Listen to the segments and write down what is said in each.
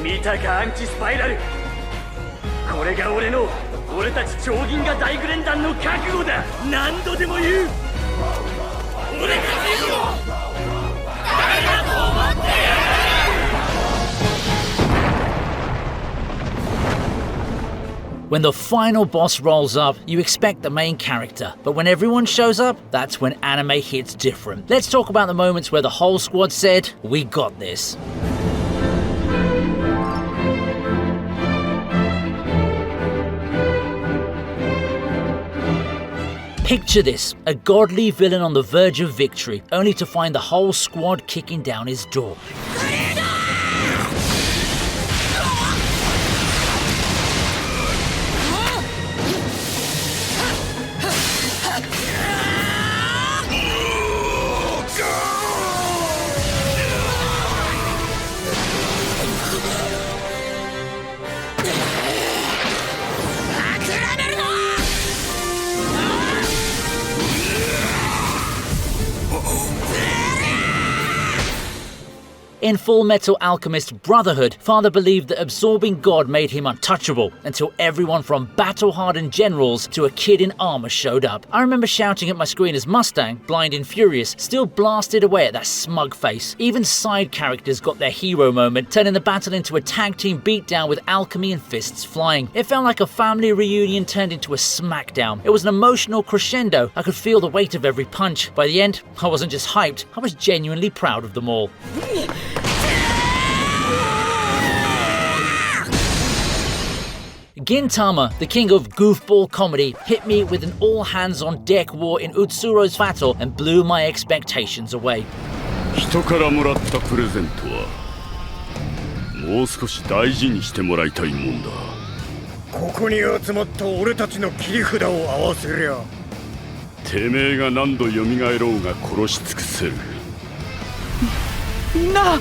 見たかアンチスパイラル。これが俺たち超銀河大グレン団の覚悟だ。何度でも言う。俺たちを誰だと思ってる。When the final boss rolls up, you expect the main character, but when everyone shows up, that's when anime hits different. Let's talk about the moments where the whole squad said, "We got this." Picture this, a godly villain on the verge of victory, only to find the whole squad kicking down his door. In Full Metal Alchemist Brotherhood, Father believed that absorbing God made him untouchable, until everyone from battle-hardened generals to a kid in armor showed up. I remember shouting at my screen as Mustang, blind and furious, still blasted away at that smug face. Even side characters got their hero moment, turning the battle into a tag team beatdown with alchemy and fists flying. It felt like a family reunion turned into a smackdown. It was an emotional crescendo. I could feel the weight of every punch. By the end, I wasn't just hyped, I was genuinely proud of them all. Gintama, the king of goofball comedy, hit me with an all-hands-on-deck war in Utsuro's battle and blew my expectations away. 人からもらったプレゼントはもう少し大事にしてもらいたいもんだ。ここに集まった俺たちの切り札を合わせりゃてめえが何度蘇ろうが殺し尽くせる。みんな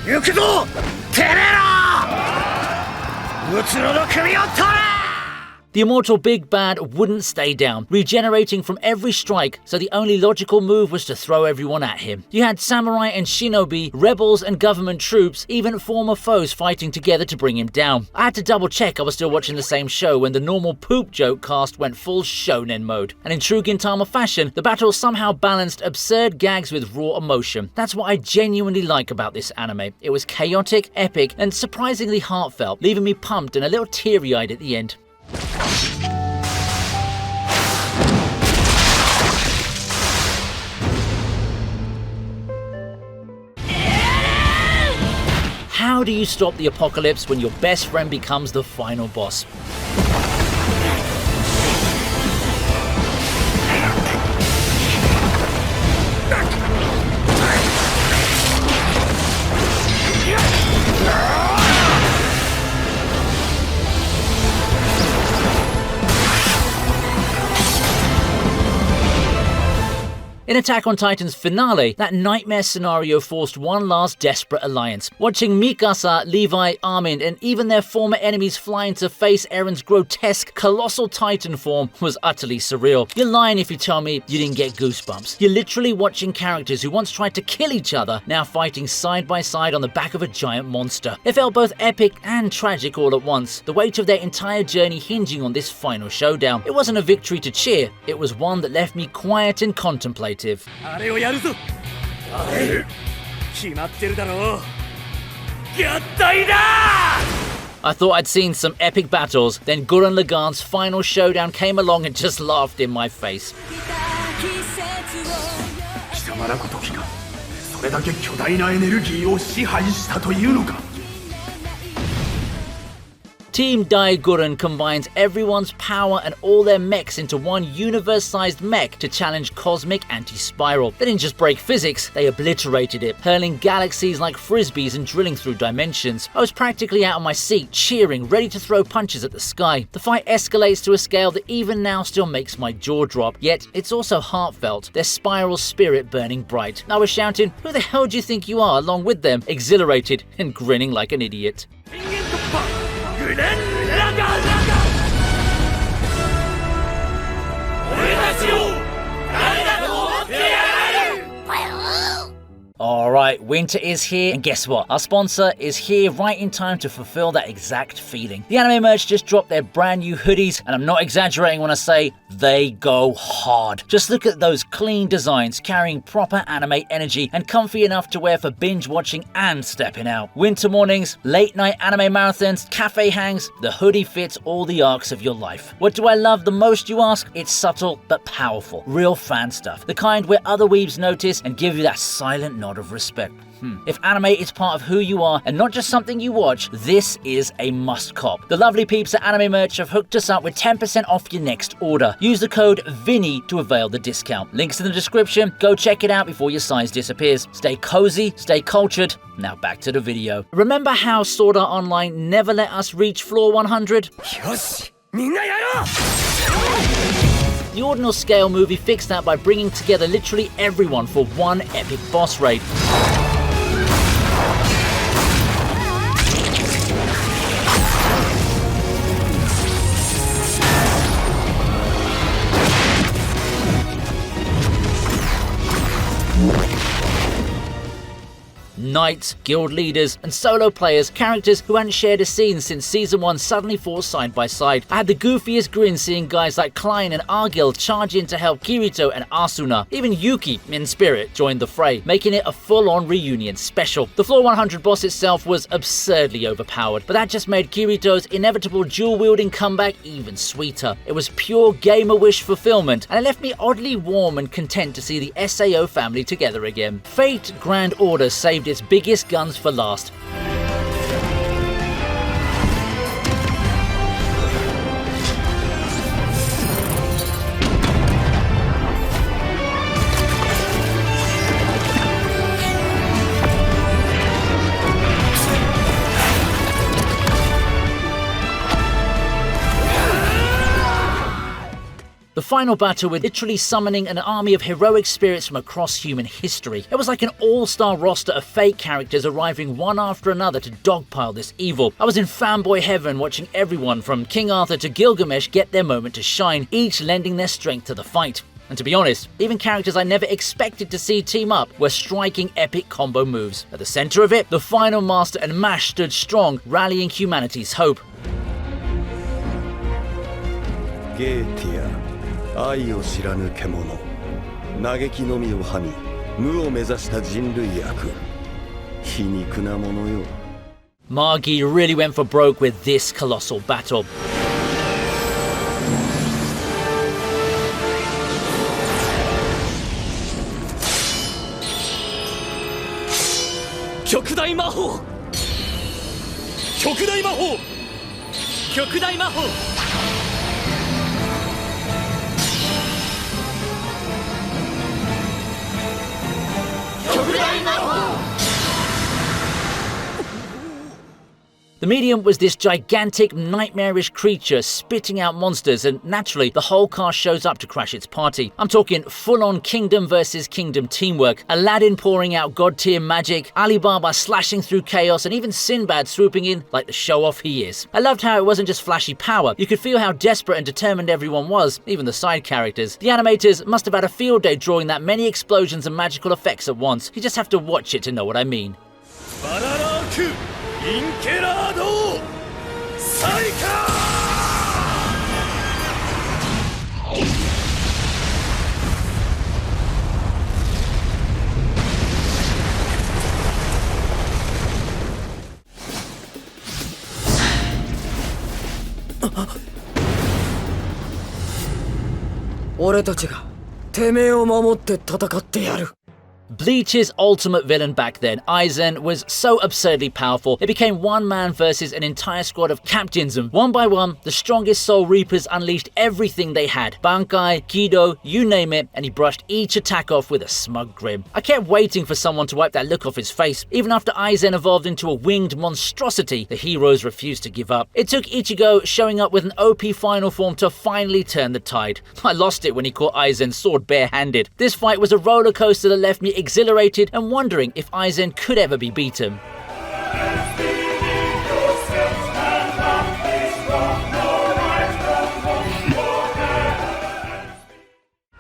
行くぞてめえらUtsuroの首を取れ! The immortal Big Bad wouldn't stay down, regenerating from every strike, so the only logical move was to throw everyone at him. You had samurai and shinobi, rebels and government troops, even former foes fighting together to bring him down. I had to double check I was still watching the same show when the normal poop joke cast went full shonen mode. And in true Gintama fashion, the battle somehow balanced absurd gags with raw emotion. That's what I genuinely like about this anime. It was chaotic, epic, and surprisingly heartfelt, leaving me pumped and a little teary-eyed at the end. How do you stop the apocalypse when your best friend becomes the final boss? In Attack on Titan's finale, that nightmare scenario forced one last desperate alliance. Watching Mikasa, Levi, Armin, and even their former enemies fly into face Eren's grotesque, colossal Titan form was utterly surreal. You're lying if you tell me you didn't get goosebumps. You're literally watching characters who once tried to kill each other, now fighting side by side on the back of a giant monster. It felt both epic and tragic all at once, the weight of their entire journey hinging on this final showdown. It wasn't a victory to cheer, it was one that left me quiet and contemplative. あれをやるぞ。あれ決まってるだろう。合体だ I thought I'd seen some epic battles, then Gurren Lagann's final showdown came along and just laughed in my face. 貴様らごときがそれだけ巨大なエネルギーを支配したというのか Team Daiguren combines everyone's power and all their mechs into one universe-sized mech to challenge cosmic anti-spiral. They didn't just break physics, they obliterated it, hurling galaxies like frisbees and drilling through dimensions. I was practically out of my seat, cheering, ready to throw punches at the sky. The fight escalates to a scale that even now still makes my jaw drop, yet it's also heartfelt, their spiral spirit burning bright. I was shouting, "Who the hell do you think you are?" along with them, exhilarated and grinning like an idiot. Gurren Lagann! 俺たちを誰だと思ってやがる Alright, winter is here, and guess what? Our sponsor is here right in time to fulfill that exact feeling. The Anime Merch just dropped their brand new hoodies, and I'm not exaggerating when I say they go hard. Just look at those clean designs carrying proper anime energy and comfy enough to wear for binge watching and stepping out. Winter mornings, late night anime marathons, cafe hangs, the hoodie fits all the arcs of your life. What do I love the most, you ask? It's subtle but powerful. Real fan stuff. The kind where other weebs notice and give you that silent nod of respect. If anime is part of who you are and not just something you watch, this is a must cop. The lovely peeps at Anime Merch have hooked us up with 10% off your next order. Use the code VINI to avail the discount. Links in the description. Go check it out before your size disappears. Stay cozy, stay cultured. Now back to the video. Remember how Sword Art Online never let us reach floor 100? The Ordinal Scale movie fixed that by bringing together literally everyone for one epic boss raid. Knights, guild leaders, and solo players, characters who hadn't shared a scene since Season 1 suddenly fought side by side. I had the goofiest grin seeing guys like Klein and Argyle charge in to help Kirito and Asuna. Even Yuki, in spirit, joined the fray, making it a full-on reunion special. The Floor 100 boss itself was absurdly overpowered, but that just made Kirito's inevitable dual-wielding comeback even sweeter. It was pure gamer wish fulfillment, and it left me oddly warm and content to see the SAO family together again. Fate Grand Order saved its biggest guns for last. The final battle with literally summoning an army of heroic spirits from across human history. It was like an all-star roster of fake characters arriving one after another to dogpile this evil. I was in fanboy heaven watching everyone from King Arthur to Gilgamesh get their moment to shine, each lending their strength to the fight. And to be honest, even characters I never expected to see team up were striking epic combo moves. At the center of it, the final master and Mash stood strong, rallying humanity's hope. 愛を知らぬ獣嘆きのみをはみ無を目指した人類悪皮肉なものよ Magi really went for broke with this colossal battle. Kyokudai Mahou! Kyokudai Mahou! Kyokudai Mahou! The medium was this gigantic, nightmarish creature spitting out monsters, and naturally, the whole cast shows up to crash its party. I'm talking full-on kingdom versus kingdom teamwork, Aladdin pouring out god-tier magic, Alibaba slashing through chaos, and even Sinbad swooping in like the show-off he is. I loved how it wasn't just flashy power. You could feel how desperate and determined everyone was, even the side characters. The animators must have had a field day drawing that many explosions and magical effects at once. You just have to watch it to know what I mean. Inkerado! Saika! Bleach's ultimate villain back then, Aizen, was so absurdly powerful, it became one man versus an entire squad of captains, and one by one, the strongest Soul Reapers unleashed everything they had. Bankai, Kido, you name it, and he brushed each attack off with a smug grin. I kept waiting for someone to wipe that look off his face. Even after Aizen evolved into a winged monstrosity, the heroes refused to give up. It took Ichigo showing up with an OP final form to finally turn the tide. I lost it when he caught Aizen's sword barehanded. This fight was a roller coaster that left me exhilarated and wondering if Aizen could ever be beaten.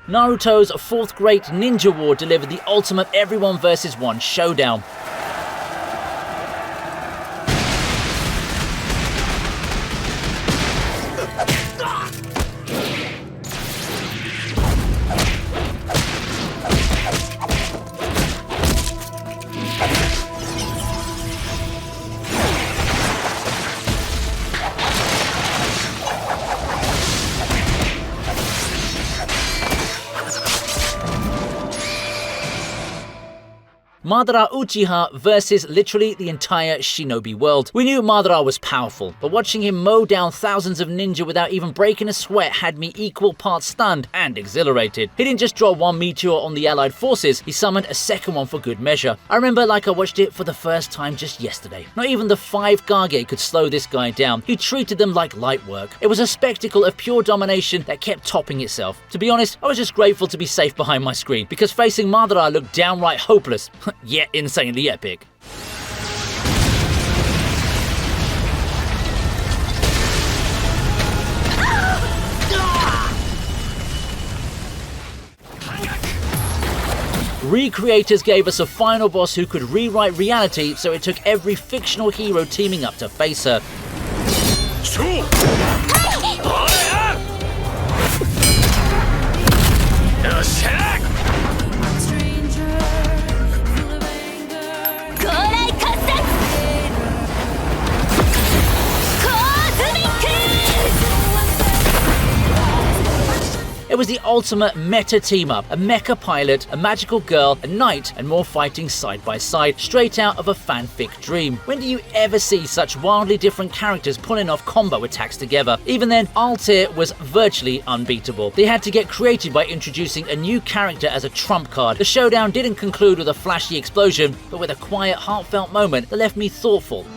Naruto's 4th Great Ninja War delivered the ultimate everyone versus one showdown. Madara Uchiha versus literally the entire shinobi world. We knew Madara was powerful, but watching him mow down thousands of ninja without even breaking a sweat had me equal parts stunned and exhilarated. He didn't just drop one meteor on the allied forces, he summoned a second one for good measure. I remember like I watched it for the first time just yesterday. Not even the 5 Kage could slow this guy down. He treated them like light work. It was a spectacle of pure domination that kept topping itself. To be honest, I was just grateful to be safe behind my screen, because facing Madara looked downright hopeless. Yet insanely epic. Recreators gave us a final boss who could rewrite reality, so it took every fictional hero teaming up to face her. It was the ultimate meta team-up, a mecha pilot, a magical girl, a knight, and more fighting side by side, straight out of a fanfic dream. When do you ever see such wildly different characters pulling off combo attacks together? Even then, Altair was virtually unbeatable. They had to get creative by introducing a new character as a trump card. The showdown didn't conclude with a flashy explosion, but with a quiet, heartfelt moment that left me thoughtful.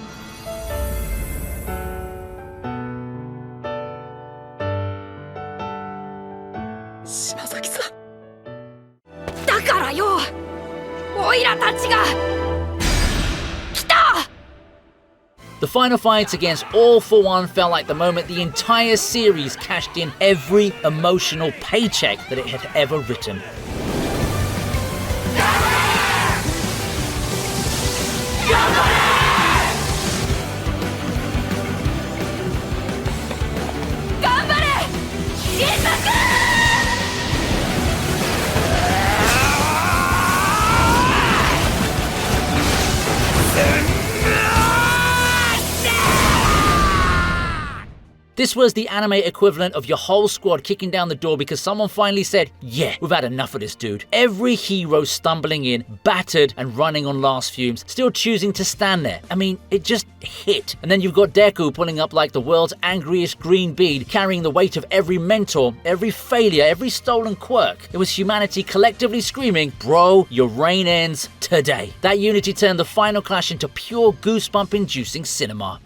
The final fights against All For One felt like the moment the entire series cashed in every emotional paycheck that it had ever written. This was the anime equivalent of your whole squad kicking down the door because someone finally said, yeah, we've had enough of this dude. Every hero stumbling in, battered and running on last fumes, still choosing to stand there. I mean, it just hit. And then you've got Deku pulling up like the world's angriest green bead, carrying the weight of every mentor, every failure, every stolen quirk. It was humanity collectively screaming, bro, your reign ends today. That unity turned the final clash into pure goosebump-inducing cinema.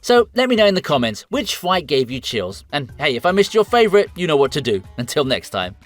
So let me know in the comments which fight gave you chills. And hey, if I missed your favorite, you know what to do. Until next time.